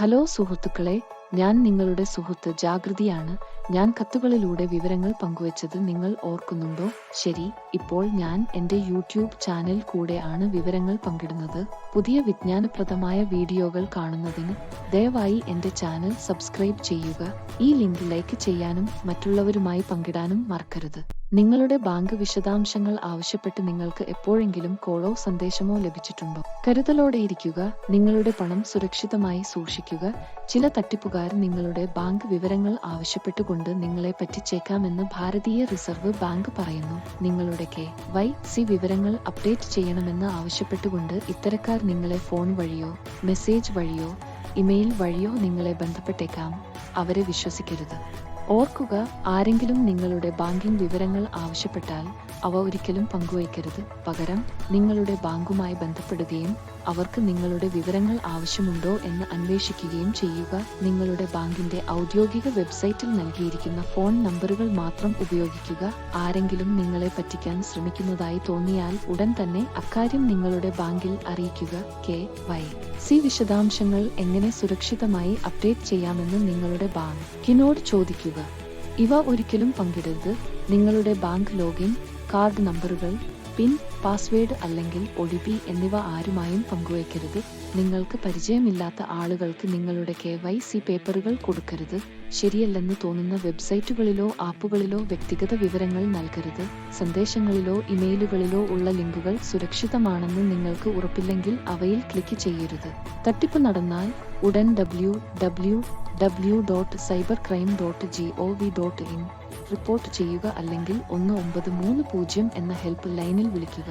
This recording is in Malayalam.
ഹലോ സുഹൃത്തുക്കളെ, ഞാൻ നിങ്ങളുടെ സുഹൃത്ത് ജാഗൃതിയാണ്. ഞാൻ കത്തുകളിലൂടെ വിവരങ്ങൾ പങ്കുവച്ചത് നിങ്ങൾ ഓർക്കുന്നുണ്ടോ? ശരി, ഇപ്പോൾ ഞാൻ എൻ്റെ യൂട്യൂബ് ചാനൽ കൂടെ ആണ് വിവരങ്ങൾ പങ്കിടുന്നത്. പുതിയ വിജ്ഞാനപ്രദമായ വീഡിയോകൾ കാണുന്നതിന് ദയവായി എൻ്റെ ചാനൽ സബ്സ്ക്രൈബ് ചെയ്യുക. ഈ ലിങ്ക് ലൈക്ക് ചെയ്യാനും മറ്റുള്ളവരുമായി പങ്കിടാനും മറക്കരുത്. നിങ്ങളുടെ ബാങ്ക് വിശദാംശങ്ങൾ ആവശ്യപ്പെട്ട് നിങ്ങൾക്ക് എപ്പോഴെങ്കിലും കോളോ സന്ദേശമോ ലഭിച്ചിട്ടുണ്ടോ? കരുതലോടെയിരിക്കുക. നിങ്ങളുടെ പണം സുരക്ഷിതമായി സൂക്ഷിക്കുക. ചില തട്ടിപ്പുകാർ നിങ്ങളുടെ ബാങ്ക് വിവരങ്ങൾ ആവശ്യപ്പെട്ടുകൊണ്ട് നിങ്ങളെ പറ്റിച്ചേക്കാമെന്ന് ഭാരതീയ റിസർവ് ബാങ്ക് പറയുന്നു. നിങ്ങളുടെ KYC വിവരങ്ങൾ അപ്ഡേറ്റ് ചെയ്യണമെന്ന് ആവശ്യപ്പെട്ടുകൊണ്ട് ഇത്തരക്കാർ നിങ്ങളെ ഫോൺ വഴിയോ മെസ്സേജ് വഴിയോ ഇമെയിൽ വഴിയോ നിങ്ങളെ ബന്ധപ്പെട്ടേക്കാം. അവരെ വിശ്വസിക്കരുത്. ഓർക്കുക, ആരെങ്കിലും നിങ്ങളുടെ ബാങ്കിംഗ് വിവരങ്ങൾ ആവശ്യപ്പെട്ടാൽ അവ ഒരിക്കലും പങ്കുവയ്ക്കരുത്. പകരം നിങ്ങളുടെ ബാങ്കുമായി ബന്ധപ്പെടുകയും അവർക്ക് നിങ്ങളുടെ വിവരങ്ങൾ ആവശ്യമുണ്ടോ എന്ന് അന്വേഷിക്കുകയും ചെയ്യുക. നിങ്ങളുടെ ബാങ്കിന്റെ ഔദ്യോഗിക വെബ്സൈറ്റിൽ നൽകിയിരിക്കുന്ന ഫോൺ നമ്പറുകൾ മാത്രം ഉപയോഗിക്കുക. ആരെങ്കിലും നിങ്ങളെ പറ്റിക്കാൻ ശ്രമിക്കുന്നതായി തോന്നിയാൽ ഉടൻ തന്നെ അക്കാര്യം നിങ്ങളുടെ ബാങ്കിൽ അറിയിക്കുക. KYC വിശദാംശങ്ങൾ എങ്ങനെ സുരക്ഷിതമായി അപ്ഡേറ്റ് ചെയ്യാമെന്ന് നിങ്ങളുടെ ബാങ്കിനോട് ചോദിക്കുക. ഇവ ഒരിക്കലും പങ്കിടരുത്. നിങ്ങളുടെ ബാങ്ക് ലോഗിൻ, കാർഡ് നമ്പറുകൾ, പിൻ, പാസ്വേഡ് അല്ലെങ്കിൽ OTP എന്നിവ ആരുമായും പങ്കുവയ്ക്കരുത്. നിങ്ങൾക്ക് പരിചയമില്ലാത്ത ആളുകൾക്ക് നിങ്ങളുടെ KYC പേപ്പറുകൾ കൊടുക്കരുത്. ശരിയല്ലെന്ന് തോന്നുന്ന വെബ്സൈറ്റുകളിലോ ആപ്പുകളിലോ വ്യക്തിഗത വിവരങ്ങൾ നൽകരുത്. സന്ദേശങ്ങളിലോ ഇമെയിലുകളിലോ ഉള്ള ലിങ്കുകൾ സുരക്ഷിതമാണെന്ന് നിങ്ങൾക്ക് ഉറപ്പില്ലെങ്കിൽ അവയിൽ ക്ലിക്ക് ചെയ്യരുത്. തട്ടിപ്പ് നടന്നാൽ ഉടൻ www.cybercrime.gov.in റിപ്പോർട്ട് ചെയ്യുക അല്ലെങ്കിൽ 1930 എന്ന ഹെൽപ്പ് ലൈനിൽ വിളിക്കുക.